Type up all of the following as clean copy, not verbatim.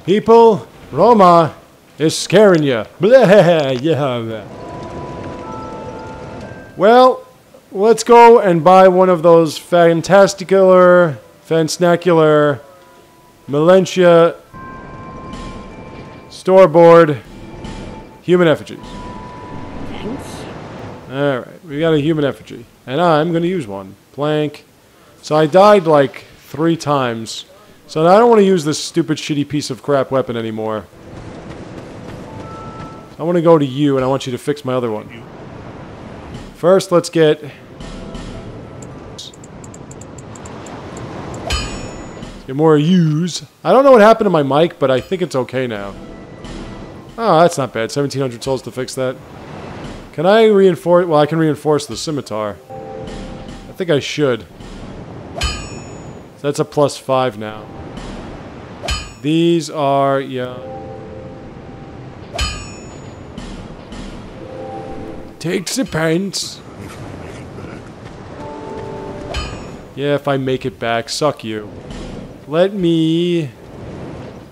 People, Roma is scaring you. Blah, yeah. Well, let's go and buy one of those fantasticular, fansnacular, Melentia store-board human effigies. Thanks. Alright, we got a human effigy. And I'm going to use one. Blank. So I died like 3 times. So now I don't want to use this stupid shitty piece of crap weapon anymore. I want to go to you and I want you to fix my other one. First, let's get... Get more use. I don't know what happened to my mic, but I think it's okay now. Oh, that's not bad. 1,700 souls to fix that. Can I reinforce... Well, I can reinforce the scimitar. I think I should. So that's a +5 now. These are... Yeah. Takes the pants. Yeah, if I make it back. Suck you. Let me...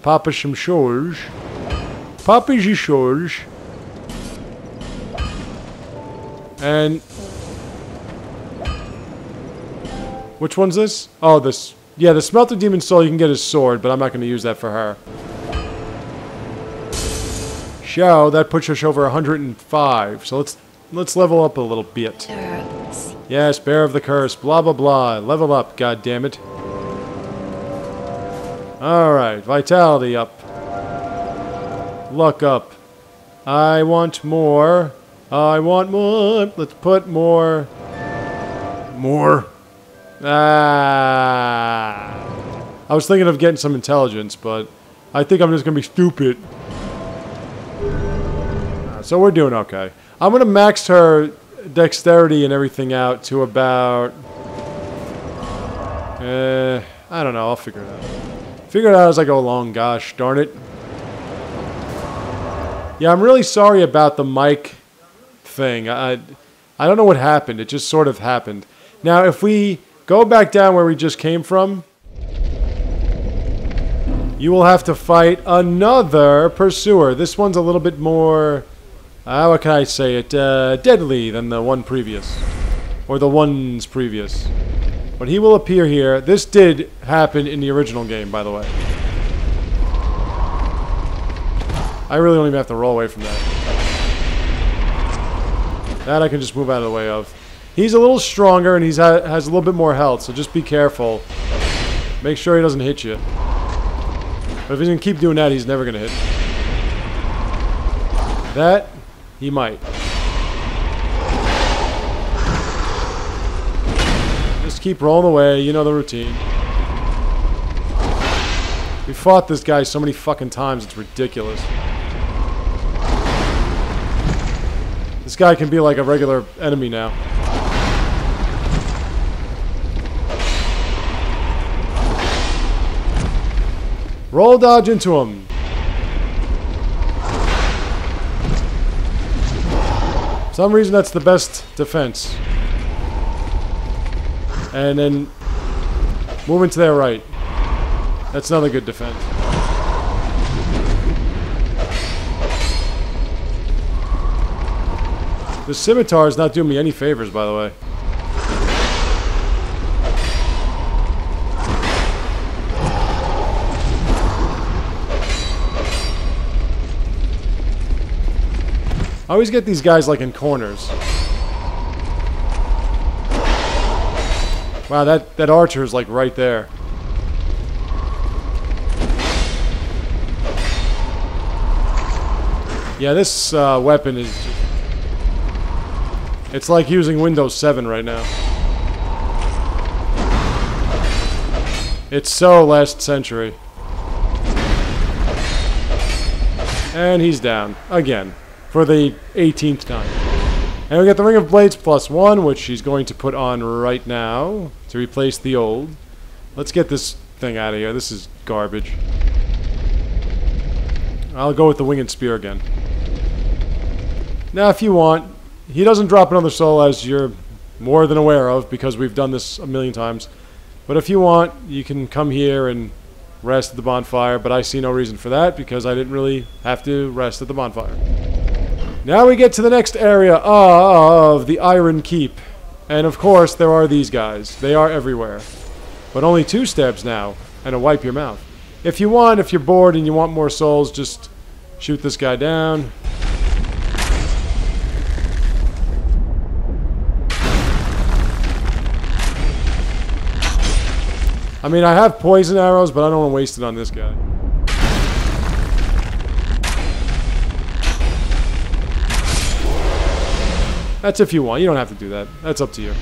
Papa some shows. Papa the shows. And... Which one's this? Oh, this... Yeah, the Smelter Demon Soul you can get his sword, but I'm not going to use that for her. Show, that puts us over 105. So let's level up a little bit. Yes, Bear of the Curse, blah blah blah. Level up, goddammit. Alright, Vitality up. Luck up. I want more. I want more. Let's put more. More. Ah. I was thinking of getting some intelligence, but I think I'm just going to be stupid. So we're doing okay. I'm going to max her dexterity and everything out to about... I don't know. I'll figure it out. Figure it out as I go along. Gosh darn it. Yeah, I'm really sorry about the mic thing. I don't know what happened. It just sort of happened. Now, if we go back down where we just came from, you will have to fight another pursuer. This one's a little bit more, what can I say it, deadly than the one previous. Or the ones previous. But he will appear here. This did happen in the original game, by the way. I really don't even have to roll away from that. That I can just move out of the way of. He's a little stronger and he has a little bit more health, so just be careful. Make sure he doesn't hit you. But if he's going to keep doing that, he's never going to hit. That, he might. Just keep rolling away, you know the routine. We fought this guy so many fucking times, it's ridiculous. This guy can be like a regular enemy now. Roll dodge into him. For some reason that's the best defense. And then move into their right. That's another good defense. The scimitar is not doing me any favors, by the way. I always get these guys like in corners. Wow, that archer is like right there. Yeah, this weapon is... It's like using Windows 7 right now. It's so last century. And he's down. Again. For the 18th time. And we got the Ring of Blades +1, which she's going to put on right now to replace the old. Let's get this thing out of here. This is garbage. I'll go with the Winged Spear again. Now, if you want, he doesn't drop another soul, as you're more than aware of, because we've done this a million times. But if you want, you can come here and rest at the bonfire, but I see no reason for that because I didn't really have to rest at the bonfire. Now we get to the next area of the Iron Keep. And of course, there are these guys. They are everywhere. But only 2 stabs now, and a wipe your mouth. If you want, if you're bored and you want more souls, just shoot this guy down. I mean, I have poison arrows, but I don't want to waste it on this guy. That's if you want. You don't have to do that. That's up to you.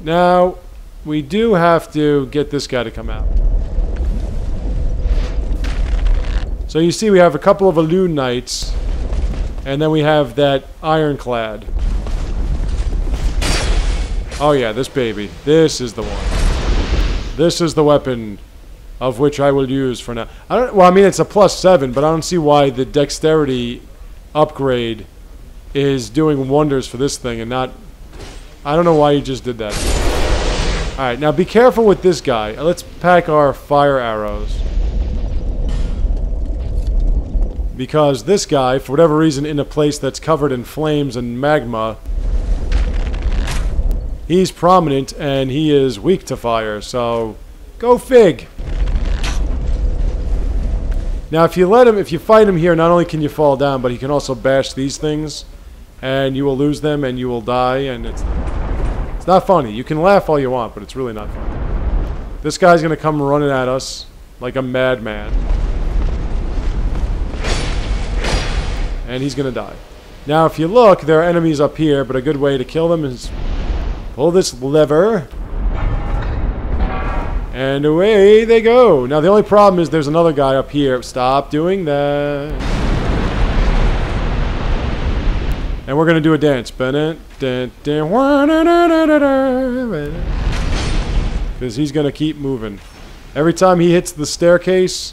Now, we do have to get this guy to come out. So you see we have a couple of Aloon Knights, and then we have that Ironclad. Oh yeah, this baby. This is the one. This is the weapon of which I will use for now. Well, I mean, it's a +7, but I don't see why the dexterity upgrade is doing wonders for this thing and not... I don't know why you just did that. Alright, now be careful with this guy. Let's pack our fire arrows. Because this guy, for whatever reason, in a place that's covered in flames and magma, he's prominent and he is weak to fire, so go fig. Now if you fight him here, not only can you fall down, but he can also bash these things, and you will lose them and you will die, and it's not funny. You can laugh all you want, but it's really not funny. This guy's gonna come running at us like a madman. And he's gonna die. Now if you look, there are enemies up here, but a good way to kill them is pull this lever, and away they go. Now the only problem is there's another guy up here. Stop doing that. And we're gonna do a dance. Because he's gonna keep moving. Every time he hits the staircase.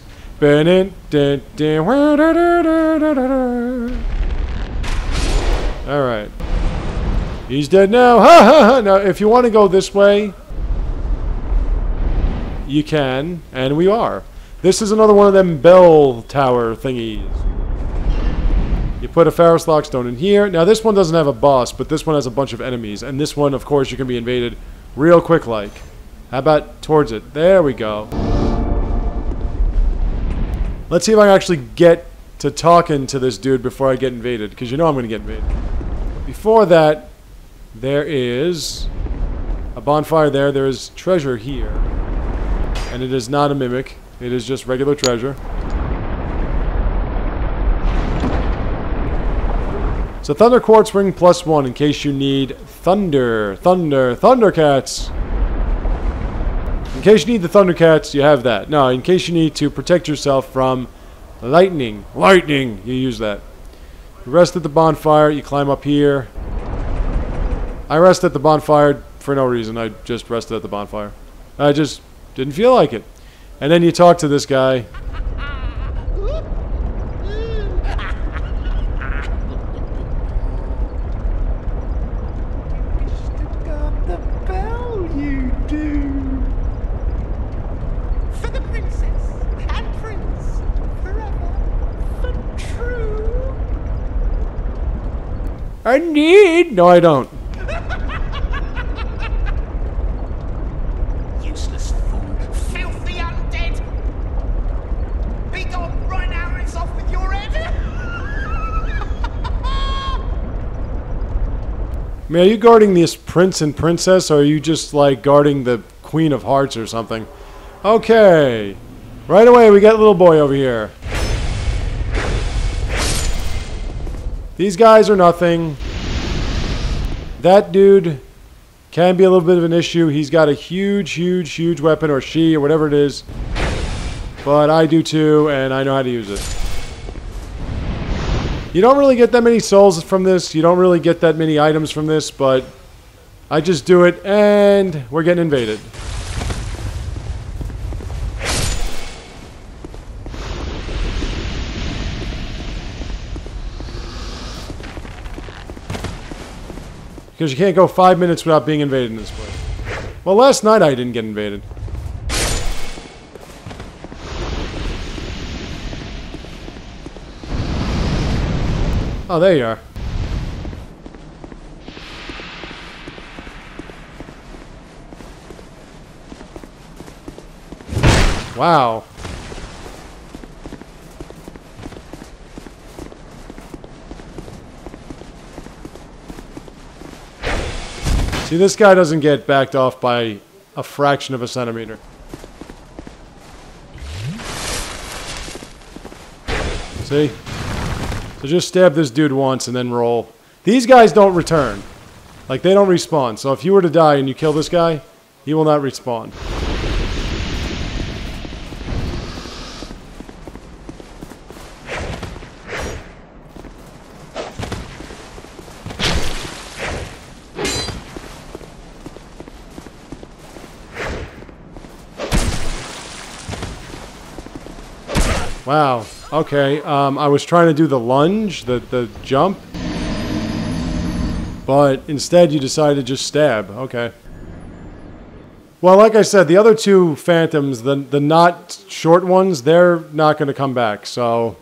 Alright. He's dead now. Ha ha ha! Now, if you want to go this way, you can, and we are. This is another one of them bell tower thingies. You put a Pharos Lockstone in here. Now, this one doesn't have a boss, but this one has a bunch of enemies. And this one, of course, you can be invaded real quick like. How about towards it? There we go. Let's see if I can actually get to talking to this dude before I get invaded, because you know I'm going to get invaded. Before that, there is a bonfire there. There is treasure here. And it is not a mimic. It is just regular treasure. So Thunder Quartz Ring +1 in case you need Thundercats. In case you need the Thundercats, you have that. No, in case you need to protect yourself from lightning, you use that. You rest at the bonfire, you climb up here. I rest at the bonfire for no reason. I just rested at the bonfire. I just didn't feel like it. And then you talk to this guy. I need... No, I don't. Useless fool. Filthy undead. Be gone right now, it's off with your head. I mean, are you guarding this prince and princess, or are you just, like, guarding the Queen of Hearts or something? Okay. Right away, we got little boy over here. These guys are nothing. That dude can be a little bit of an issue. He's got a huge weapon, or she, or whatever it is. But I do too, and I know how to use it. You don't really get that many souls from this. You don't really get that many items from this, but I just do it, and we're getting invaded. Because you can't go 5 minutes without being invaded in this place. Well, last night I didn't get invaded. Oh, there you are. Wow. See, this guy doesn't get backed off by a fraction of a centimeter. See? So just stab this dude once and then roll. These guys don't return. Like, they don't respawn. So if you were to die and you kill this guy, he will not respawn. Wow. Okay. I was trying to do the lunge, the jump. But instead you decided to just stab. Okay. Well, like I said, the other two phantoms, the not short ones, they're not going to come back, so...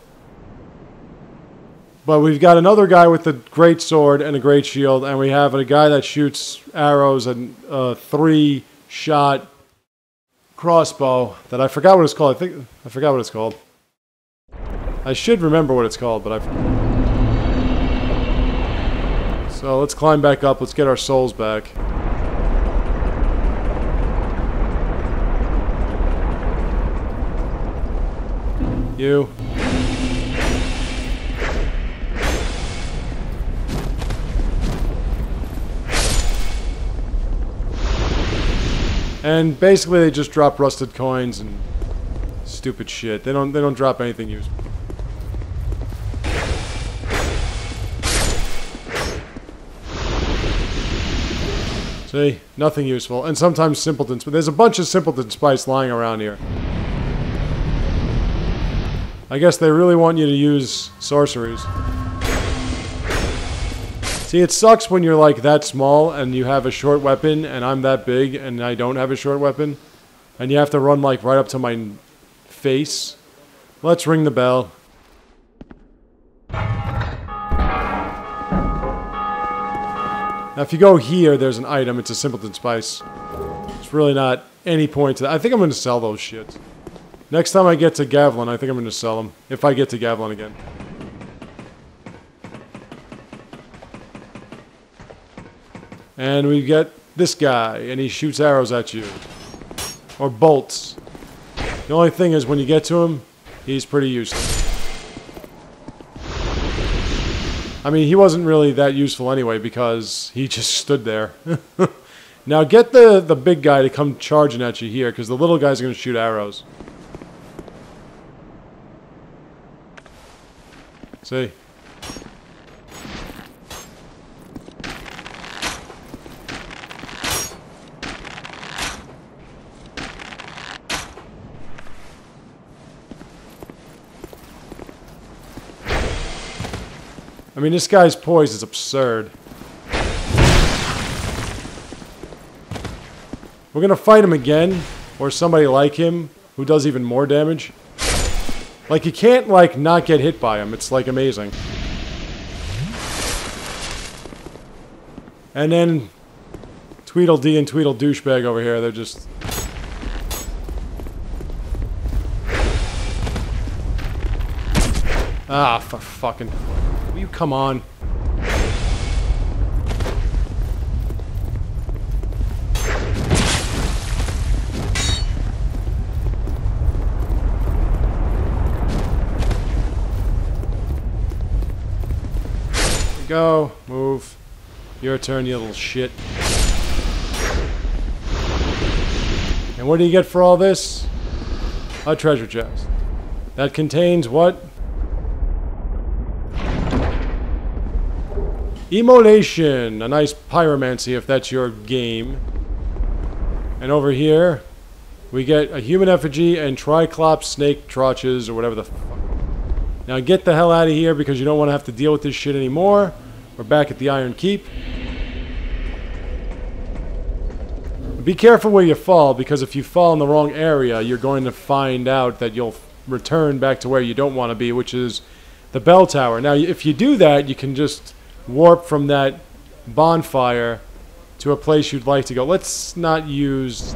But we've got another guy with a great sword and a great shield, and we have a guy that shoots arrows and a 3-shot crossbow that I forgot what it's called. I forgot what it's called. I should remember what it's called, but So let's climb back up. Let's get our souls back. You. And basically they just drop rusted coins and stupid shit. They don't drop anything useful. See? Nothing useful. And sometimes simpletons. But there's a bunch of simpleton spice lying around here. I guess they really want you to use sorceries. See, it sucks when you're like that small and you have a short weapon and I'm that big and I don't have a short weapon. And you have to run like right up to my face. Let's ring the bell. Now, if you go here, there's an item. It's a simpleton spice. It's really not any point to that. I think I'm going to sell those shits. Next time I get to Gavlin, I think I'm going to sell them. If I get to Gavlin again. And we get this guy, and he shoots arrows at you. Or bolts. The only thing is, when you get to him, he's pretty useless. I mean, he wasn't really that useful anyway, because he just stood there. Now, get the big guy to come charging at you here, because the little guy's going to shoot arrows. See? I mean, this guy's poise is absurd. We're gonna fight him again, or somebody like him, who does even more damage. Like, you can't, like, not get hit by him. It's, like, amazing. And then Tweedledee and Tweedledouchebag over here, they're just... Ah, for fucking... Will you come on? Go, move. Your turn, you little shit. And what do you get for all this? A treasure chest. That contains what? Immolation! A nice pyromancy if that's your game. And over here, we get a human effigy and triclops snake trotches or whatever the fuck. Now get the hell out of here because you don't want to have to deal with this shit anymore. We're back at the Iron Keep. Be careful where you fall, because if you fall in the wrong area, you're going to find out that you'll return back to where you don't want to be, which is the bell tower. Now, if you do that, you can just warp from that bonfire to a place you'd like to go. Let's not use...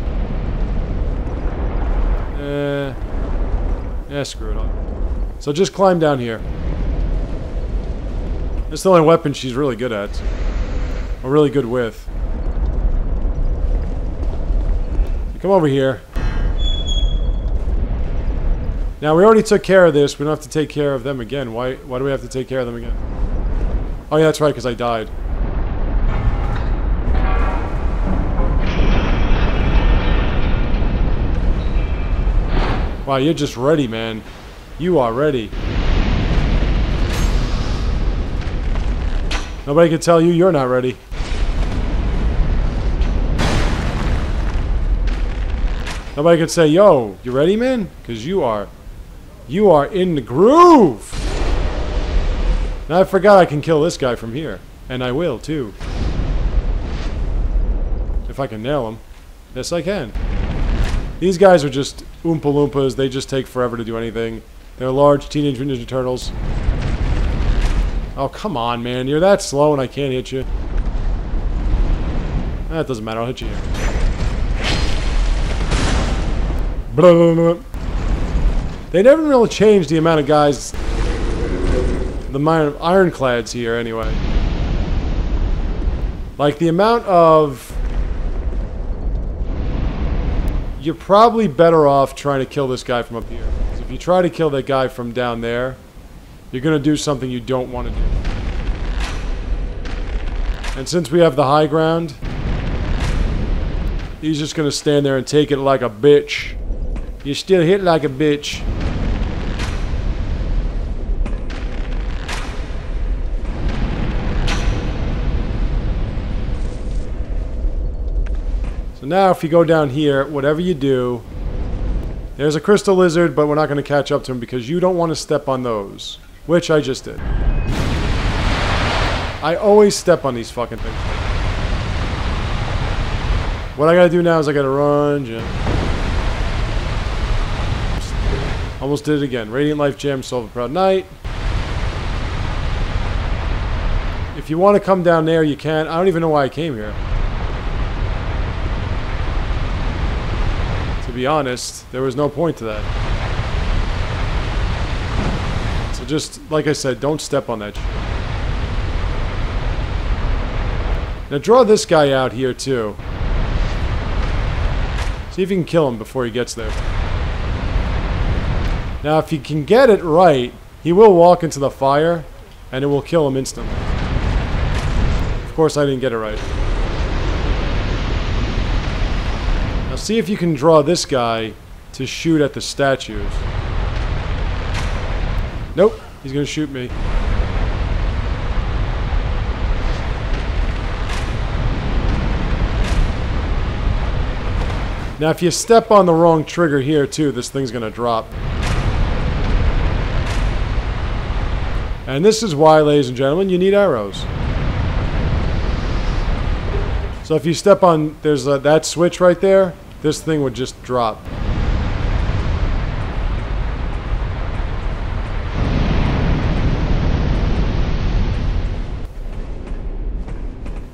screw it up. So just climb down here. That's the only weapon she's really good at. Or really good with. So come over here. Now, we already took care of this. We don't have to take care of them again. Why do we have to take care of them again? Oh, yeah, that's right, because I died. Wow, you're just ready, man. You are ready. Nobody can tell you you're not ready. Nobody can say, yo, you ready, man? Because you are in the groove. Now I forgot I can kill this guy from here. And I will, too. If I can nail him. Yes, I can. These guys are just Oompa Loompas. They just take forever to do anything. They're large Teenage Mutant Ninja Turtles. Oh, come on, man. You're that slow and I can't hit you. That doesn't matter. I'll hit you here. Blah, blah, blah. They never really changed the amount of guys... the amount of ironclads here, anyway. Like, the amount of... You're probably better off trying to kill this guy from up here. Because if you try to kill that guy from down there, you're going to do something you don't want to do. And since we have the high ground, he's just going to stand there and take it like a bitch. You still hit like a bitch. So now if you go down here, whatever you do, there's a crystal lizard, but we're not going to catch up to him because you don't want to step on those. Which I just did. I always step on these fucking things. What I gotta do now is I gotta run, Jim. Almost did it again. Radiant Life Gem, Solve a Proud Knight. If you want to come down there, you can. I don't even know why I came here. To be honest, there was no point to that. So just, like I said, don't step on that shit. Now draw this guy out here, too. See if you can kill him before he gets there. Now, if you can get it right, he will walk into the fire, and it will kill him instantly. Of course, I didn't get it right. Now, see if you can draw this guy to shoot at the statues. Nope, he's gonna shoot me. Now, if you step on the wrong trigger here, too, this thing's gonna drop. And this is why, ladies and gentlemen, you need arrows. So if you step on, there's that switch right there, this thing would just drop.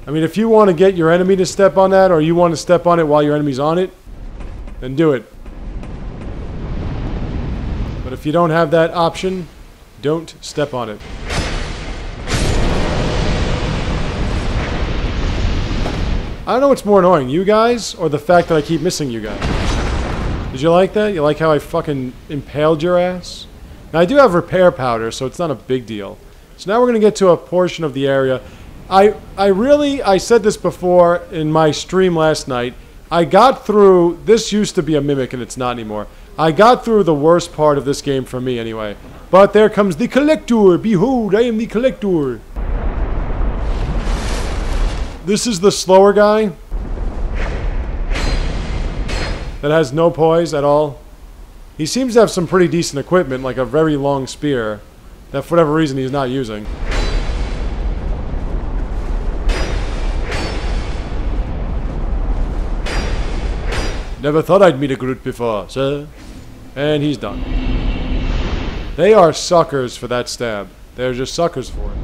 I mean, if you want to get your enemy to step on that, or you want to step on it while your enemy's on it, then do it. But if you don't have that option, don't step on it. I don't know what's more annoying, you guys, or the fact that I keep missing you guys. Did you like that? You like how I fucking impaled your ass? Now, I do have repair powder, so it's not a big deal. So now we're going to get to a portion of the area. I said this before in my stream last night. I got through, this used to be a mimic and it's not anymore. I got through the worst part of this game for me anyway. But there comes the collector. Behold, I am the collector. This is the slower guy that has no poise at all. He seems to have some pretty decent equipment, like a very long spear that for whatever reason he's not using. Never thought I'd meet a Groot before, sir. And he's done. They are suckers for that stab. They're just suckers for it.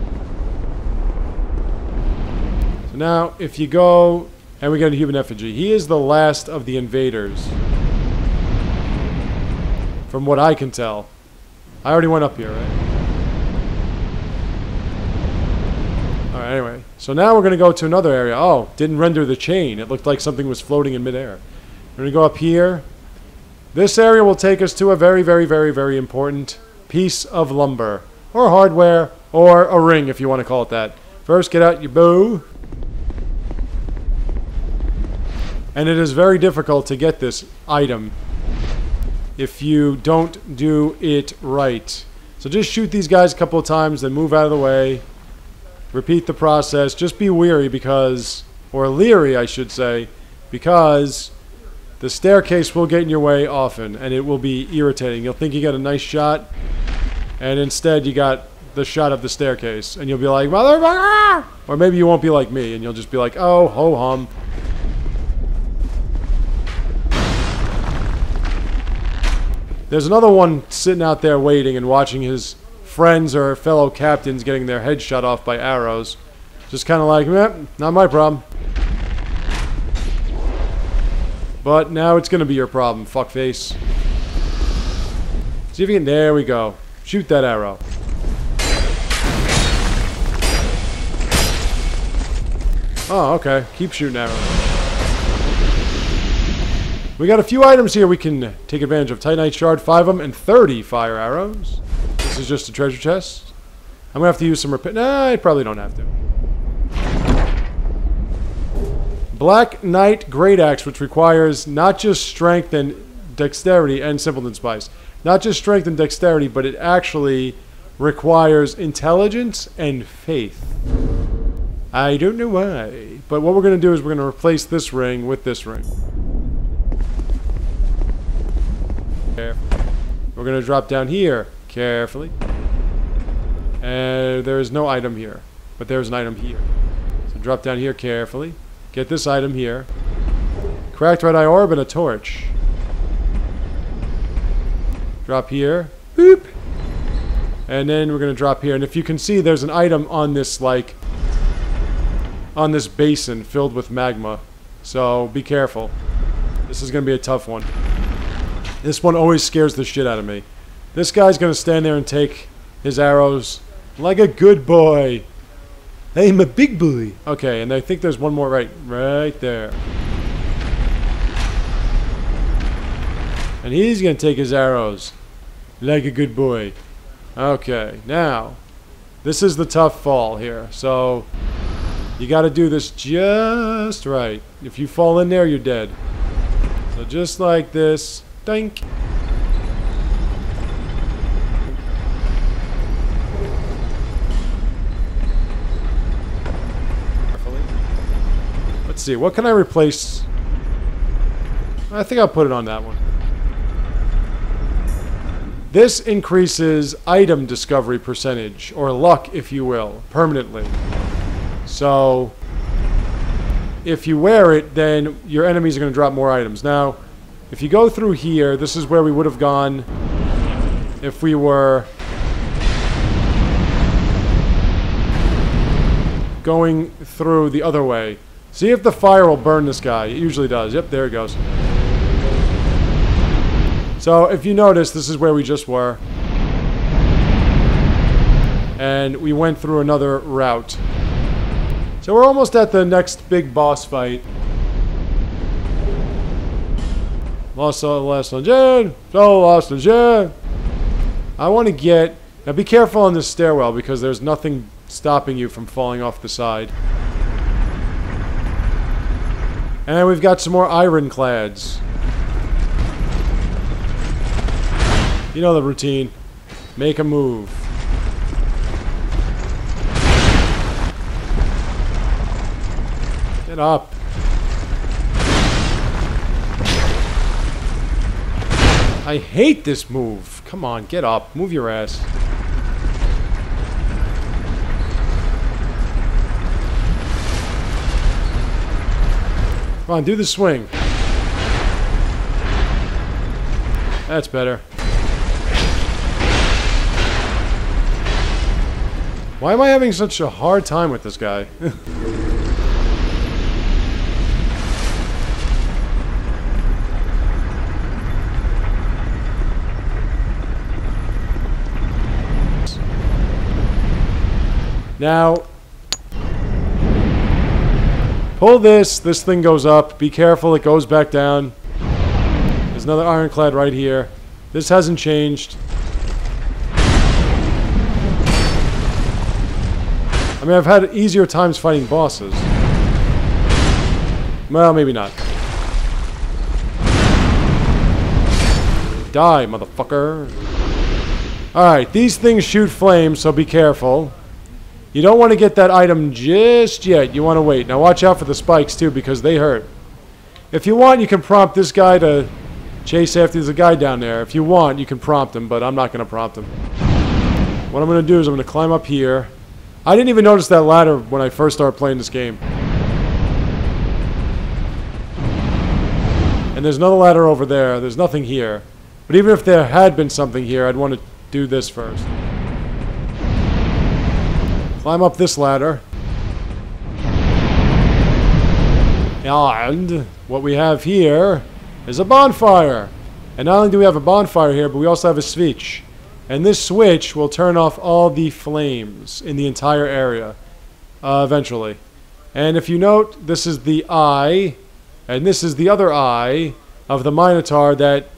So now, if you go... And we got a human effigy. He is the last of the invaders. From what I can tell. I already went up here, right? Alright, anyway. So now we're going to go to another area. Oh, didn't render the chain. It looked like something was floating in midair. We're going to go up here. This area will take us to a very, very, very, very important piece of lumber. Or hardware. Or a ring, if you want to call it that. First, get out your bow. And it is very difficult to get this item if you don't do it right. So just shoot these guys a couple of times, then move out of the way. Repeat the process. Just be weary because, or leery I should say, because the staircase will get in your way often and it will be irritating. You'll think you got a nice shot and instead you got the shot of the staircase and you'll be like, motherfucker! Or maybe you won't be like me and you'll just be like, oh, ho-hum. There's another one sitting out there waiting and watching his friends or fellow captains getting their heads shot off by arrows. Just kind of like, meh, not my problem. But now it's going to be your problem, fuckface. See if you can... There we go. Shoot that arrow. Oh, okay. Keep shooting arrows. We got a few items here we can take advantage of. Titanite shard, 5 of them, and 30 fire arrows. This is just a treasure chest. I'm going to have to use some repair. Nah, I probably don't have to. Black Knight Great Axe, which requires not just strength and dexterity and simpleton spice. Not just strength and dexterity, but it actually requires intelligence and faith. I don't know why. But what we're going to do is we're going to replace this ring with this ring. We're going to drop down here carefully. And there is no item here. But there's an item here. So drop down here carefully. Get this item here. Cracked red eye orb and a torch. Drop here. Boop. And then we're going to drop here. And if you can see, there's an item on this, like... on this basin filled with magma. So be careful. This is going to be a tough one. This one always scares the shit out of me. This guy's going to stand there and take his arrows like a good boy. I'm a big boy. Okay, and I think there's one more right there. And he's going to take his arrows like a good boy. Okay, now, this is the tough fall here. So, you got to do this just right. If you fall in there, you're dead. So just like this. Dink. Let's see, what can I replace? I think I'll put it on that one. This increases item discovery percentage, or luck if you will, permanently. So, if you wear it, then your enemies are going to drop more items. Now, if you go through here, this is where we would have gone if we were going through the other way. See if the fire will burn this guy. It usually does. Yep, there it goes. So, if you notice, this is where we just were. And we went through another route. So we're almost at the next big boss fight. Lost again. So lost again. I want to get... Now be careful on this stairwell because there's nothing stopping you from falling off the side. And we've got some more ironclads. You know the routine. Make a move. Get up. I hate this move. Come on, get up. Move your ass. Come on, do the swing. That's better. Why am I having such a hard time with this guy? Now, pull this. This thing goes up. Be careful, it goes back down. There's another ironclad right here. This hasn't changed. I mean, I've had easier times fighting bosses. Well, maybe not. Die, motherfucker. Alright, these things shoot flames, so be careful. You don't want to get that item just yet. You want to wait. Now watch out for the spikes too, because they hurt. If you want, you can prompt this guy to chase after the guy down there. If you want, you can prompt him, but I'm not going to prompt him. What I'm going to do is I'm going to climb up here. I didn't even notice that ladder when I first started playing this game. And there's another ladder over there. There's nothing here. But even if there had been something here, I'd want to do this first. Climb up this ladder. And what we have here is a bonfire. And not only do we have a bonfire here, but we also have a switch. And this switch will turn off all the flames in the entire area eventually. And if you note, this is the eye, and this is the other eye of the Minotaur that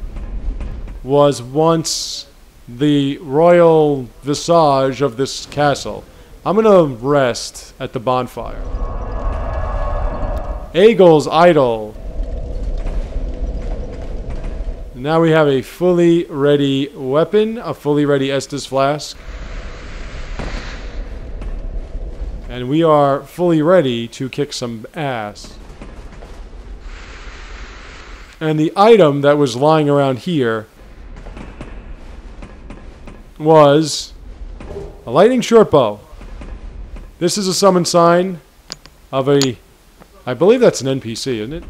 was once the royal visage of this castle. I'm gonna rest at the bonfire. Aegul's idol. Now we have a fully ready weapon, a fully ready Estus flask. And we are fully ready to kick some ass. And the item that was lying around here was a lightning short bow. This is a summon sign of a... I believe that's an NPC, isn't it?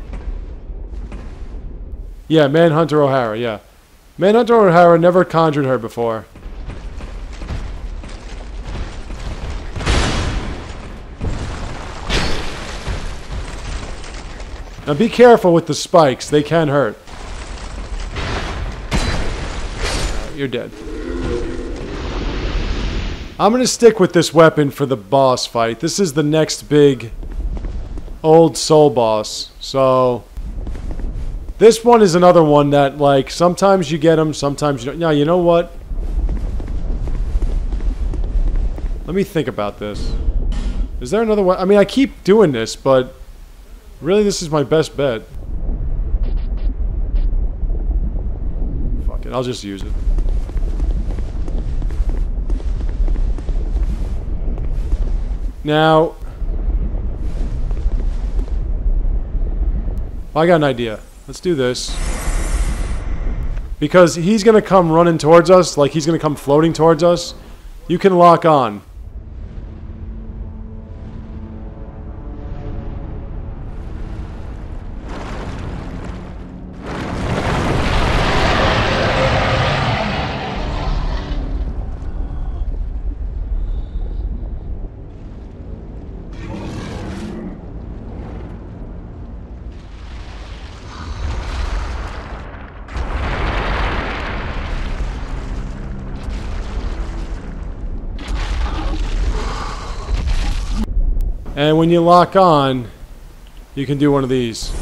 Yeah, Manhunter O'Hara, yeah. Manhunter O'Hara never conjured her before. Now be careful with the spikes, they can hurt. You're dead. I'm going to stick with this weapon for the boss fight. This is the next big old soul boss. So this one is another one that, like, sometimes you get them, sometimes you don't. Now, you know what? Let me think about this. Is there another one? I mean, I keep doing this, but really this is my best bet. Fuck it, I'll just use it. Now, I got an idea. Let's do this. Because he's going to come running towards us, like he's going to come floating towards us. You can lock on. And when you lock on, you can do one of these.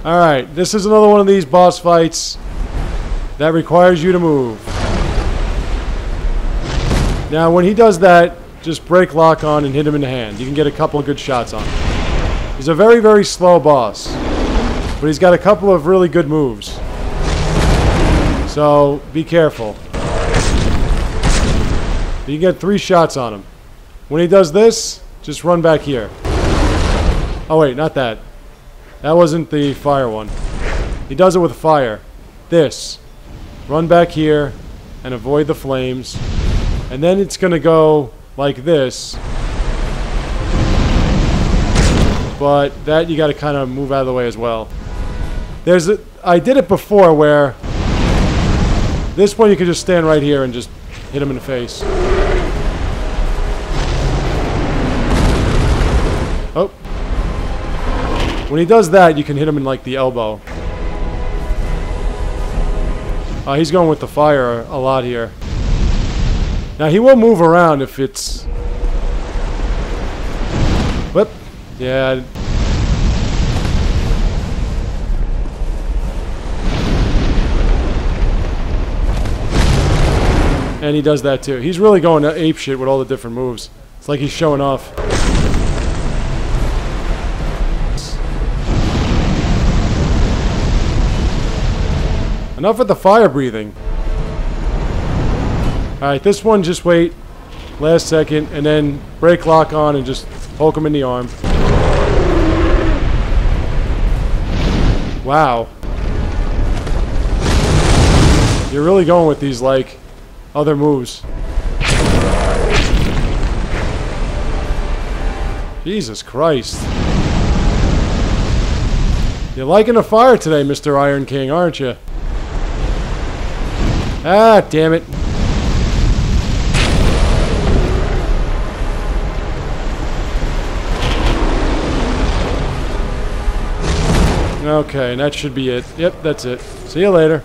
Alright, this is another one of these boss fights that requires you to move. Now, when he does that, just break lock on and hit him in the hand. You can get a couple of good shots on him. He's a very, very slow boss, but he's got a couple of really good moves. So, be careful. You can get 3 shots on him. When he does this, just run back here. Oh wait, not that. That wasn't the fire one. He does it with fire. This. Run back here and avoid the flames. And then it's going to go like this. But that you got to kind of move out of the way as well. I did it before where This one you can just stand right here and just hit him in the face. Oh. When he does that, you can hit him in, like, the elbow. He's going with the fire a lot here. Now, he will move around if it's... Whoop. Yeah. And he does that too. He's really going to ape shit with all the different moves. It's like he's showing off. Enough with the fire breathing. Alright, this one just wait. Last second. And then break lock on and just poke him in the arm. Wow. You're really going with these, like... other moves. Jesus Christ. You're liking the fire today, Mr. Iron King, aren't you? Ah, damn it. Okay, and that should be it. Yep, that's it. See you later.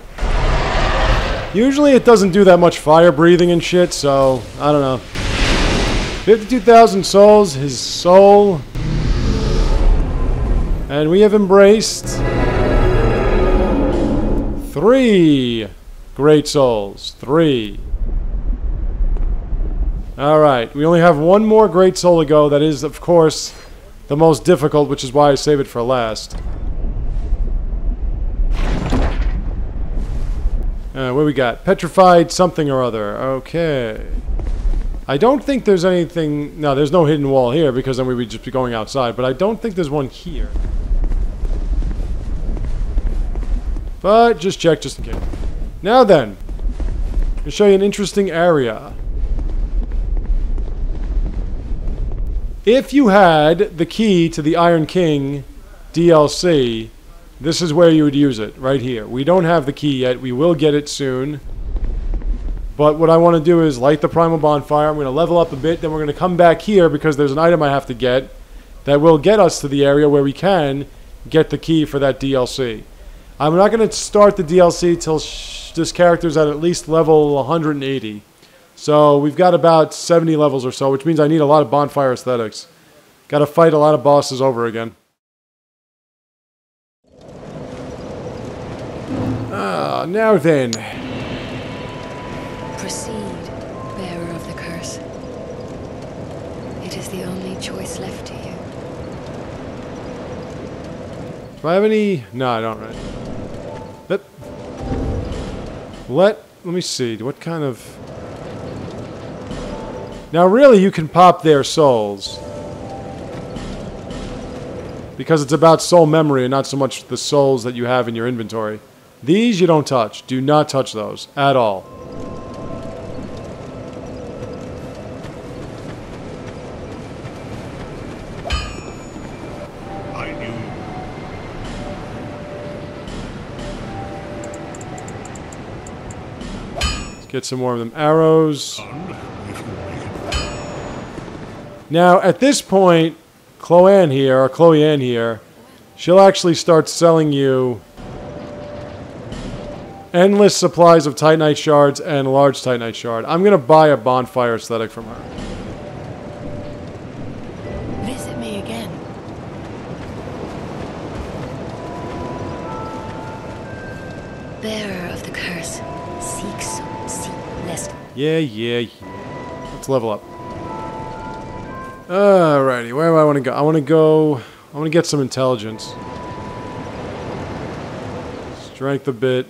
Usually it doesn't do that much fire breathing and shit, so I don't know. 52,000 souls, his soul. And we have embraced 3 great souls. 3. Alright, we only have one more great soul to go. That is, of course, the most difficult, which is why I save it for last. What we got? Petrified something or other. Okay. I don't think there's anything... No, there's no hidden wall here because then we would just be going outside. But I don't think there's one here. But just check just in case. Now then. I'll show you an interesting area. If you had the key to the Iron King DLC... This is where you would use it, right here. We don't have the key yet. We will get it soon. But what I want to do is light the primal bonfire. I'm going to level up a bit. Then we're going to come back here because there's an item I have to get that will get us to the area where we can get the key for that DLC. I'm not going to start the DLC till this character's at least level 180. So we've got about 70 levels or so, which means I need a lot of bonfire aesthetics. Got to fight a lot of bosses over again. Now then. Proceed, bearer of the curse. It is the only choice left to you. Do I have any? No, I don't, right? Let me see. What kind of... Now, really, you can pop their souls. Because it's about soul memory and not so much the souls that you have in your inventory. These you don't touch. Do not touch those at all. I knew. Let's get some more of them arrows. Now, at this point, Chloe Ann here, she'll actually start selling you endless supplies of Titanite shards and large Titanite shard. I'm going to buy a bonfire aesthetic from her. Visit me again. Bearer of the curse, seek lest. Yeah. Let's level up. Alrighty, where do I want to go? I want to get some intelligence. Strength a bit.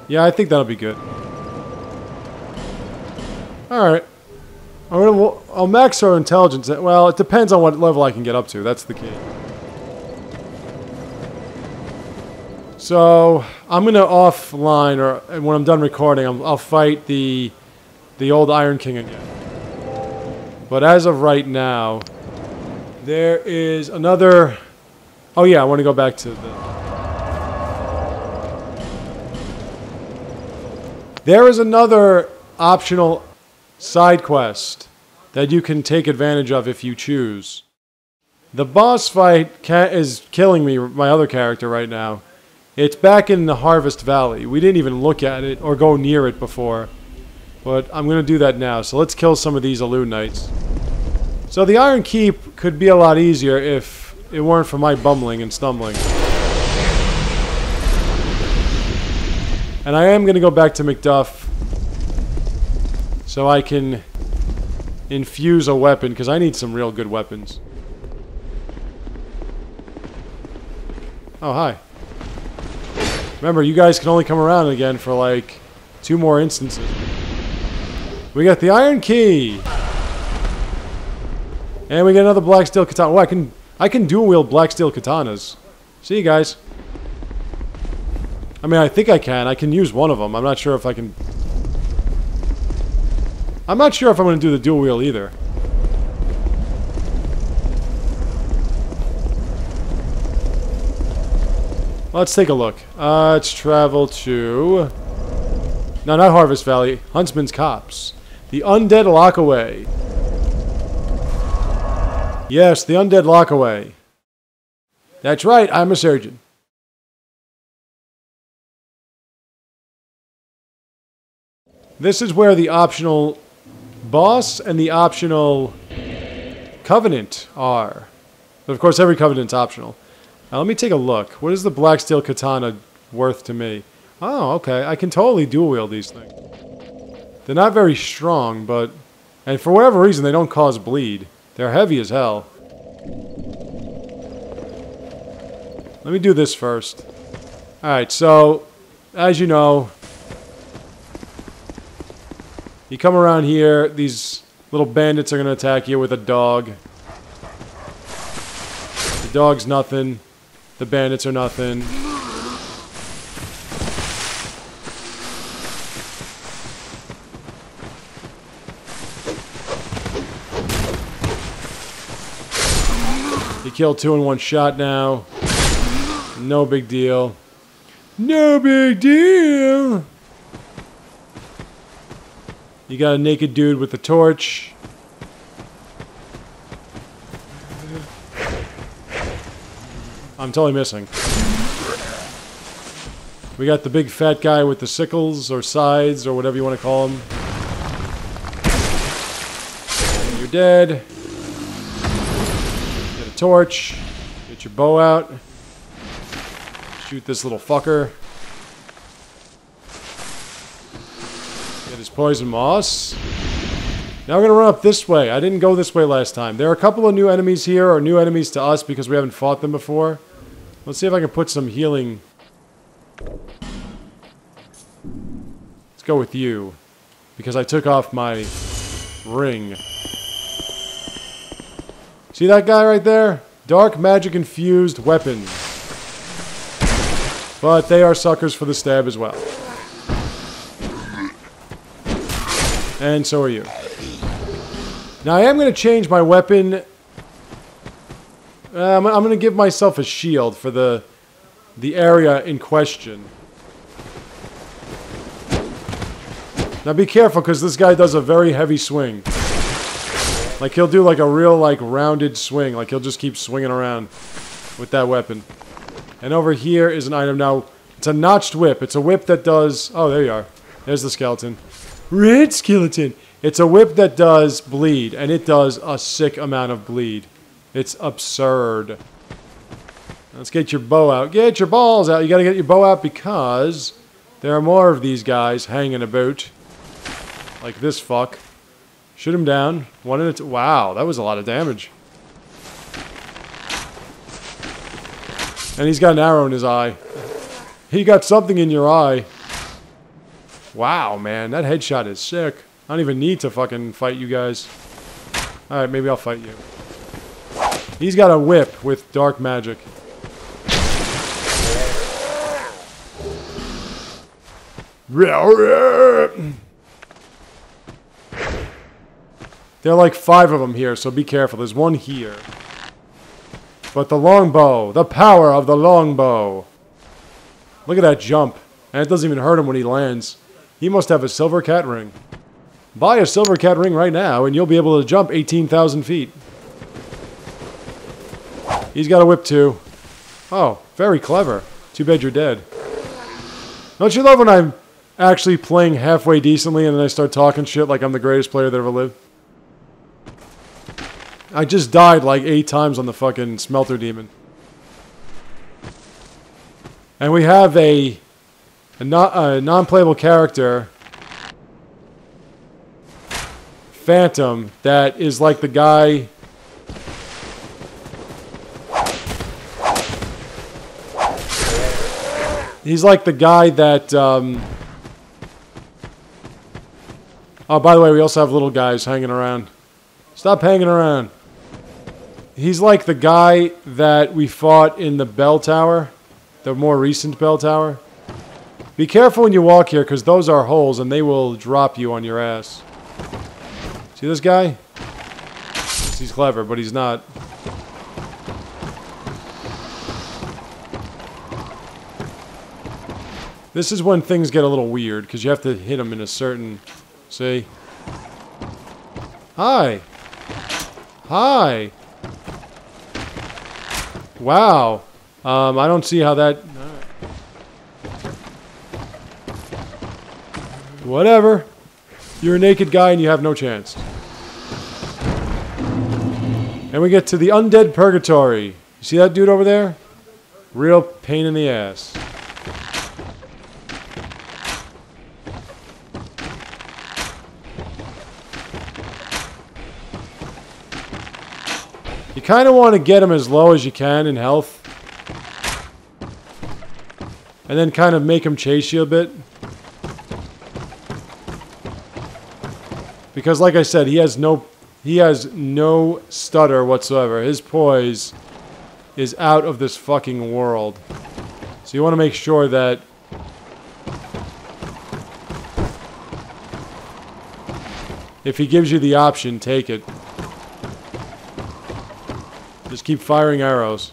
Yeah, I think that'll be good. Alright. I'll max our intelligence. Well, it depends on what level I can get up to. That's the key. So, I'm going to offline, or when I'm done recording, I'll fight the old Iron King again. But as of right now, there is another... Oh yeah, I want to go back to the... There is another optional side quest that you can take advantage of if you choose. The boss fight is killing me, my other character right now. It's back in the Harvest Valley. We didn't even look at it or go near it before. But I'm going to do that now. So let's kill some of these Aloo Knights. So the Iron Keep could be a lot easier if it weren't for my bumbling and stumbling. And I am going to go back to Macduff so I can infuse a weapon, because I need some real good weapons. Oh, hi. Remember, you guys can only come around again for like 2 more instances. We got the Iron Key! And we get another Black Steel Katana. Oh, I can dual wield Black Steel Katanas. See you guys. I mean, I think I can. I can use one of them. I'm not sure if I can... I'm not sure if I'm going to do the dual wield either. Let's take a look. Let's travel to... No, not Harvest Valley. Huntsman's Copse. The Undead Lockaway. Yes, the Undead Lockaway. That's right, I'm a surgeon. This is where the optional boss and the optional covenant are. But of course, every covenant's optional. Now, let me take a look. What is the Black Steel Katana worth to me? Oh, okay. I can totally dual wield these things. They're not very strong, but... And for whatever reason, they don't cause bleed. They're heavy as hell. Let me do this first. Alright, so... As you know... You come around here, these little bandits are going to attack you with a dog. The dog's nothing. The bandits are nothing. You killed 2 in one shot now. No big deal. No big deal! You got a naked dude with a torch. I'm totally missing. We got the big fat guy with the sickles or scythes or whatever you want to call him. And you're dead. Get a torch. Get your bow out. Shoot this little fucker. Get his poison moss. Now we're going to run up this way. I didn't go this way last time. There are a couple of new enemies here, or new enemies to us because we haven't fought them before. Let's see if I can put some healing. Let's go with you. Because I took off my ring. See that guy right there? Dark magic infused weapons. But they are suckers for the stab as well. And so are you. Now I am going to change my weapon. I'm going to give myself a shield for the area in question. Now be careful because this guy does a very heavy swing. Like he'll do like a real like rounded swing. Like he'll just keep swinging around with that weapon. And over here is an item. Now it's a notched whip. It's a whip that does... Oh, there you are. There's the skeleton. Red skeleton. It's a whip that does bleed. And it does a sick amount of bleed. It's absurd. Let's get your bow out. Get your balls out. You gotta get your bow out because there are more of these guys hanging about. Like this fuck. Shoot him down. One at a wow, that was a lot of damage. And he's got an arrow in his eye. He got something in your eye. Wow, man, that headshot is sick. I don't even need to fucking fight you guys. Alright, maybe I'll fight you. He's got a whip with dark magic. There are like 5 of them here, so be careful. There's one here. But the longbow. The power of the longbow. Look at that jump. And it doesn't even hurt him when he lands. He must have a silver cat ring. Buy a silver cat ring right now, and you'll be able to jump 18,000 feet. He's got a whip too. Oh, very clever. Too bad you're dead. Don't you love when I'm actually playing halfway decently and then I start talking shit like I'm the greatest player that ever lived? I just died like 8 times on the fucking smelter demon. And we have a non-playable character, Phantom, that is like the guy... He's like the guy that... Oh, by the way, we also have little guys hanging around. Stop hanging around. He's like the guy that we fought in the bell tower. The more recent bell tower. Be careful when you walk here, because those are holes, and they will drop you on your ass. See this guy? He's clever, but he's not. This is when things get a little weird, because you have to hit them in a certain... See? Hi! Hi! Wow. I don't see how that... Whatever. You're a naked guy and you have no chance. And we get to the undead purgatory. You see that dude over there? Real pain in the ass. You kind of want to get him as low as you can in health. And then kind of make him chase you a bit. Because like I said, he has no stutter whatsoever. His poise is out of this fucking world. So you want to make sure that if he gives you the option, take it. Just keep firing arrows.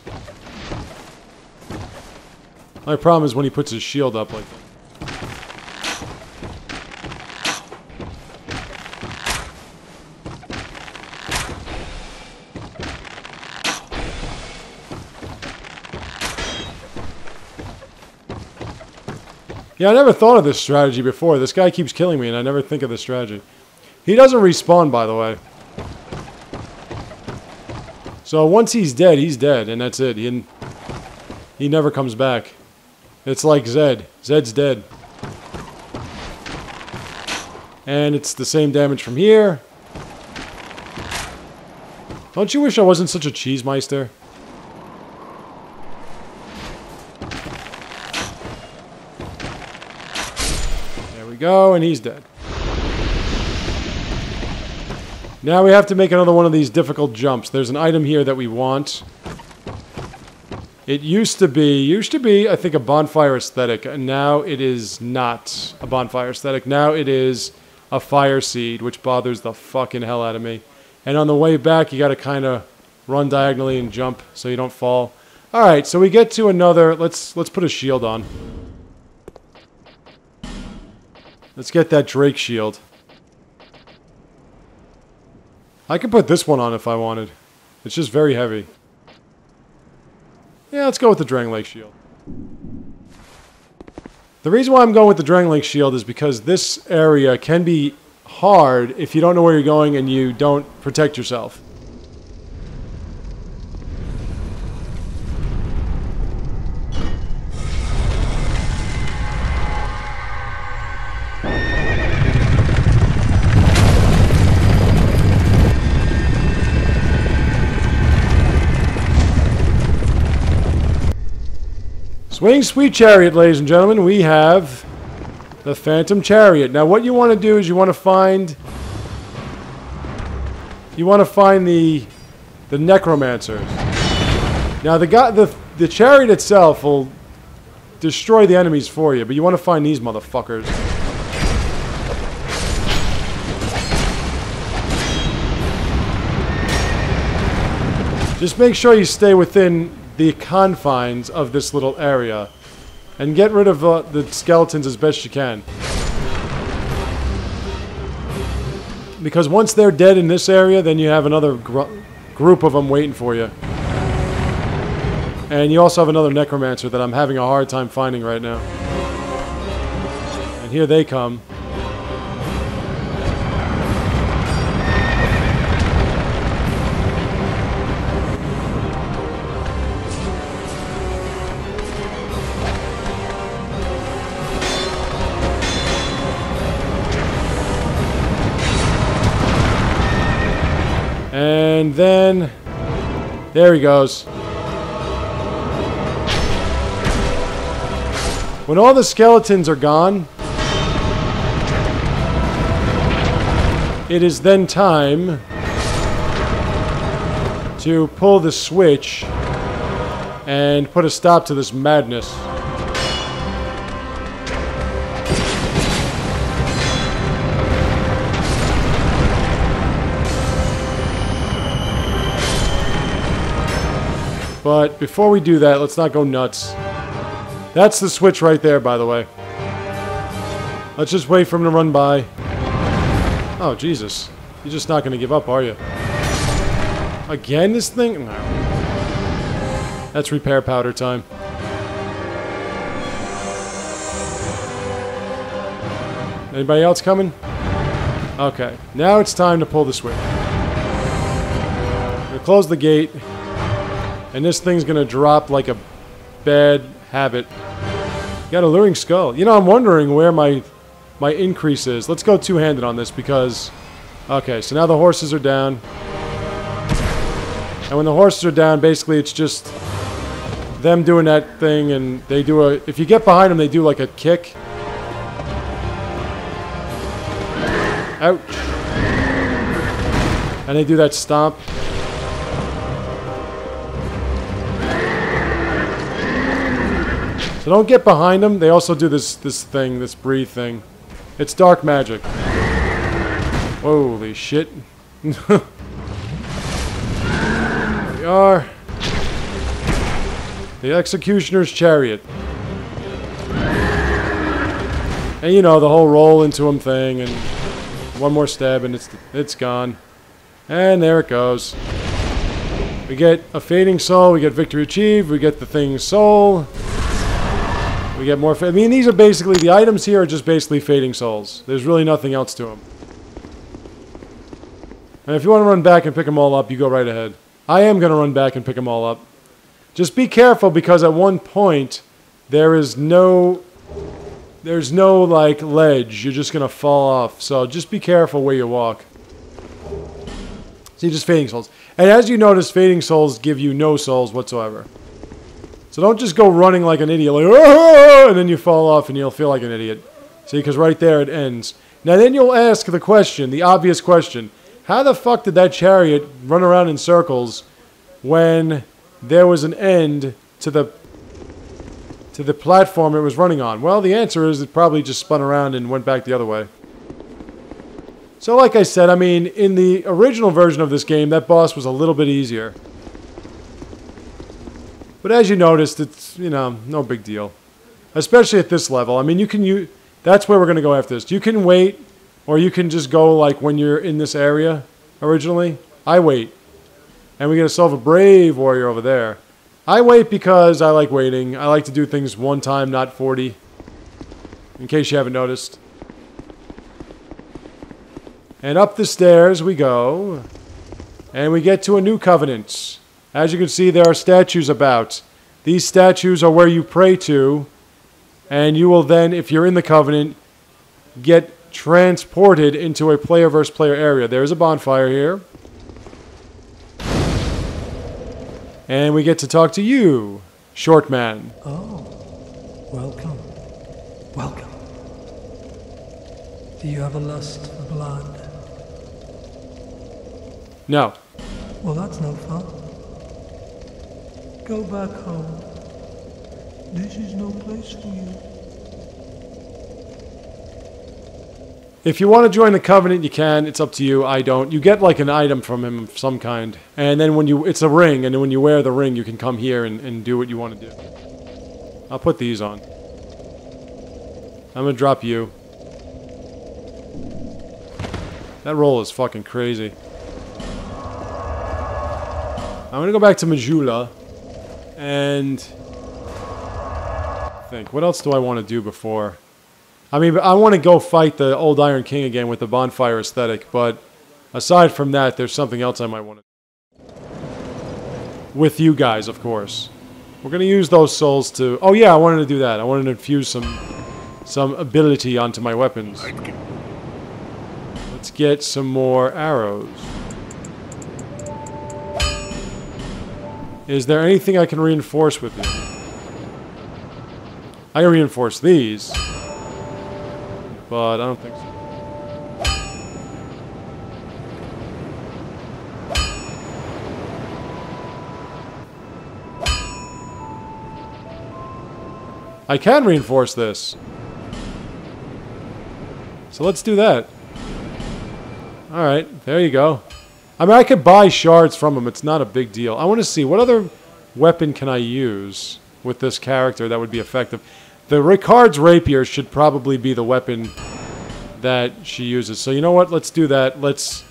My problem is when he puts his shield up like that. Yeah, I never thought of this strategy before. This guy keeps killing me and I never think of this strategy. He doesn't respawn, by the way. So once he's dead, and that's it. He never comes back. It's like Zed. Zed's dead. And it's the same damage from here. Don't you wish I wasn't such a cheesemeister? There we go, and he's dead. Now we have to make another one of these difficult jumps. There's an item here that we want. It used to be, I think, a bonfire aesthetic, and now it is not a bonfire aesthetic. Now it is a fire seed, which bothers the fucking hell out of me. And on the way back, you gotta kind of run diagonally and jump so you don't fall. Alright, so we get to another... Let's put a shield on. Let's get that Drake shield. I could put this one on if I wanted. It's just very heavy. Yeah, let's go with the Drang Lake shield. The reason why I'm going with the Drang Lake shield is because this area can be hard if you don't know where you're going and you don't protect yourself. Swing Sweet Chariot, ladies and gentlemen. We have the Phantom Chariot. Now, what you want to do is you want to find the necromancers. Now, the chariot itself will destroy the enemies for you, but you want to find these motherfuckers. Just make sure you stay within the confines of this little area. And get rid of the skeletons as best you can. Because once they're dead in this area, then you have another group of them waiting for you. And you also have another necromancer that I'm having a hard time finding right now. And here they come. And then, there he goes. When all the skeletons are gone, it is then time to pull the switch and put a stop to this madness. But before we do that, let's not go nuts. That's the switch right there, by the way. Let's just wait for him to run by. Oh, Jesus. You're just not going to give up, are you? Again, this thing? No. That's repair powder time. Anybody else coming? Okay. Now it's time to pull the switch. I'm going to close the gate. And this thing's gonna drop like a bad habit. Got a luring skull. You know, I'm wondering where my increase is. Let's go two-handed on this because... Okay, so now the horses are down. And when the horses are down, basically it's just them doing that thing, and they do a... If you get behind them, they do like a kick. Ouch. And they do that stomp. So don't get behind them. They also do this thing, this breathe thing. It's dark magic. Holy shit. Here we are. The Executioner's Chariot. And you know, the whole roll into him thing, and one more stab and it's gone. And there it goes. We get a fading soul, we get victory achieved, we get the thing's soul. We get more... I mean, these are basically... The items here are just basically fading souls. There's really nothing else to them. And if you want to run back and pick them all up, you go right ahead. I am going to run back and pick them all up. Just be careful, because at one point, there's no, like, ledge. You're just going to fall off. So just be careful where you walk. See, just fading souls. And as you notice, fading souls give you no souls whatsoever. So don't just go running like an idiot, like, oh, and then you fall off and you'll feel like an idiot. See, because right there it ends. Now then you'll ask the question, the obvious question, how the fuck did that chariot run around in circles when there was an end to the platform it was running on? Well, the answer is it probably just spun around and went back the other way. So like I said, I mean, in the original version of this game, that boss was a little bit easier. But as you noticed, it's, you know, no big deal. Especially at this level. I mean, you can that's where we're going to go after this. You can wait, or you can just go like when you're in this area originally. I wait. And we get a Soul of a Brave Warrior over there. I wait because I like waiting. I like to do things one time, not 40. In case you haven't noticed. And up the stairs we go. And we get to a new covenant. As you can see, there are statues about. These statues are where you pray to, and you will then, if you're in the Covenant, get transported into a player versus player area. There's a bonfire here. And we get to talk to you, short man. Oh, welcome. Welcome. Do you have a lust for blood? No. Well, that's no fun. Go back home. This is no place for you. If you want to join the Covenant, you can. It's up to you. I don't. You get like an item from him of some kind. And then when you... It's a ring, and then when you wear the ring, you can come here and do what you want to do. I'll put these on. I'm going to drop you. That roll is fucking crazy. I'm going to go back to Majula. And... think. What else do I want to do before... I mean, I want to go fight the old Iron King again with the bonfire aesthetic, but aside from that, there's something else I might want to do. With you guys, of course. We're going to use those souls to... Oh yeah, I wanted to do that. I wanted to infuse some ability onto my weapons. Let's get some more arrows. Is there anything I can reinforce with you? I can reinforce these. But I don't think so. I can reinforce this. So let's do that. Alright, there you go. I mean, I could buy shards from him. It's not a big deal. I want to see, what other weapon can I use with this character that would be effective? The Ricard's rapier should probably be the weapon that she uses. So you know what? Let's do that. Let's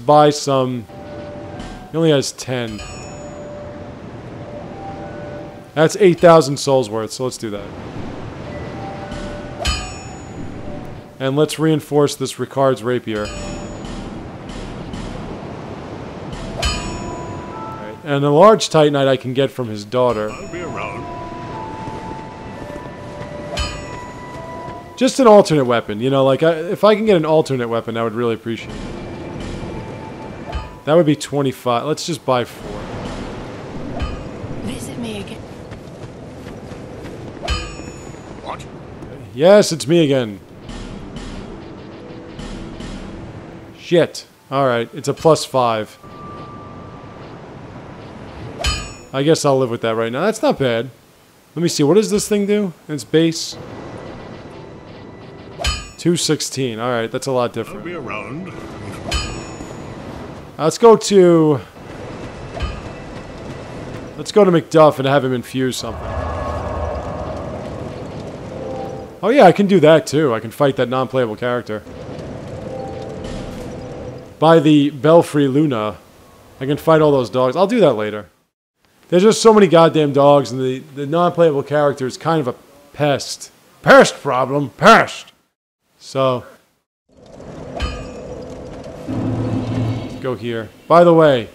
buy some. He only has 10. That's 8,000 souls worth. So let's do that. And let's reinforce this Ricard's rapier. Right. And a large Titanite I can get from his daughter. I'll be around. Just an alternate weapon, you know, like, if I can get an alternate weapon, I would really appreciate it. That would be 25. Let's just buy 4. Visit me again. What? Yes, it's me again. Shit. Alright, it's a +5. I guess I'll live with that right now. That's not bad. Let me see, what does this thing do? Its base? 216. Alright, that's a lot I'll different. be around. Let's go to... Let's go to McDuff and have him infuse something. Oh yeah, I can do that too. I can fight that non-playable character. By the Belfry Luna. I can fight all those dogs. I'll do that later. There's just so many goddamn dogs, and the non-playable character is kind of a pest. Pest problem. Pest! So, let's go here. By the way,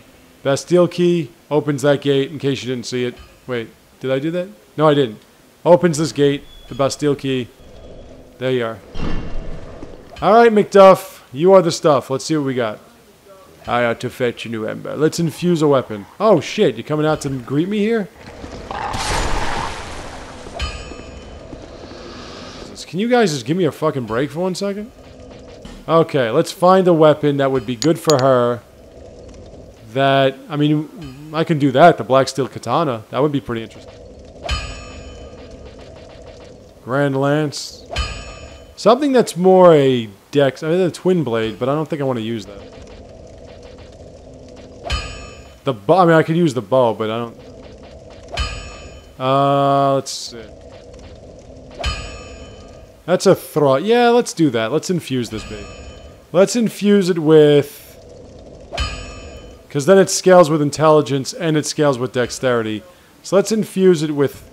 Bastille key opens that gate in case you didn't see it. Wait, did I do that? No, I didn't. Opens this gate, the Bastille key. There you are. Alright, McDuff, you are the stuff. Let's see what we got. I ought to fetch a new ember. Let's infuse a weapon. Oh shit, you coming out to greet me here? Can you guys just give me a fucking break for 1 second? Okay, let's find a weapon that would be good for her. That, I mean, I can do that, the Black Steel Katana. That would be pretty interesting. Grand Lance. Something that's more a dex, I mean, a twin blade, but I don't think I want to use that. The bow, I mean, I could use the bow, but I don't... let's see. That's a throw. Yeah, let's do that. Let's infuse this baby. Let's infuse it with... Because then it scales with intelligence and it scales with dexterity. So let's infuse it with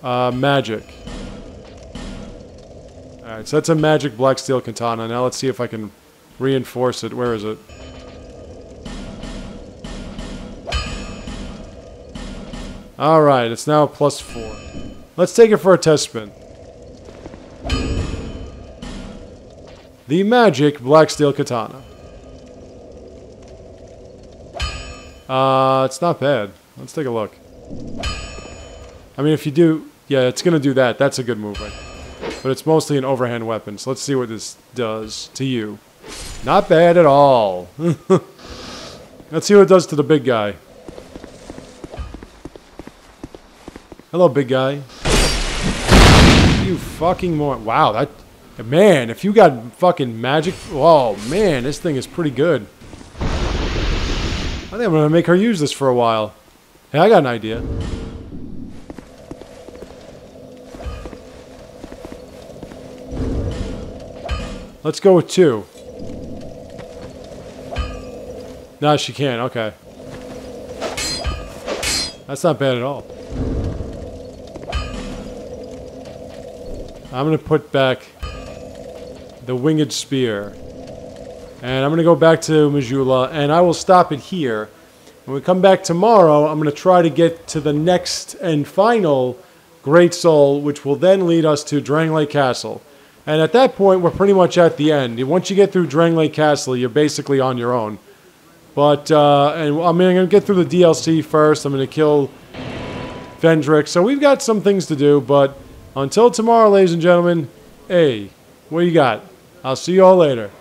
magic. Alright, so that's a magic Black Steel Katana. Now let's see if I can reinforce it. Where is it? Alright, it's now a +4. Let's take it for a test spin. The magic Black Steel Katana. It's not bad. Let's take a look. I mean, if you do... Yeah, it's going to do that. That's a good move, right? But it's mostly an overhand weapon, so let's see what this does to you. Not bad at all. Let's see what it does to the big guy. Hello, big guy. You fucking moron. Wow, Man, if you got fucking magic... Oh, man, this thing is pretty good. I think I'm going to make her use this for a while. Hey, I got an idea. Let's go with 2. No, she can't. Okay. That's not bad at all. I'm going to put back the winged spear. And I'm going to go back to Majula, and I will stop it here. When we come back tomorrow, I'm going to try to get to the next and final Great Soul, which will then lead us to Drangley Castle. And at that point, we're pretty much at the end. Once you get through Drangley Castle, you're basically on your own. But, and I'm going to get through the DLC first. I'm going to kill Vendrick. So we've got some things to do, but until tomorrow, ladies and gentlemen, hey, what do you got? I'll see you all later.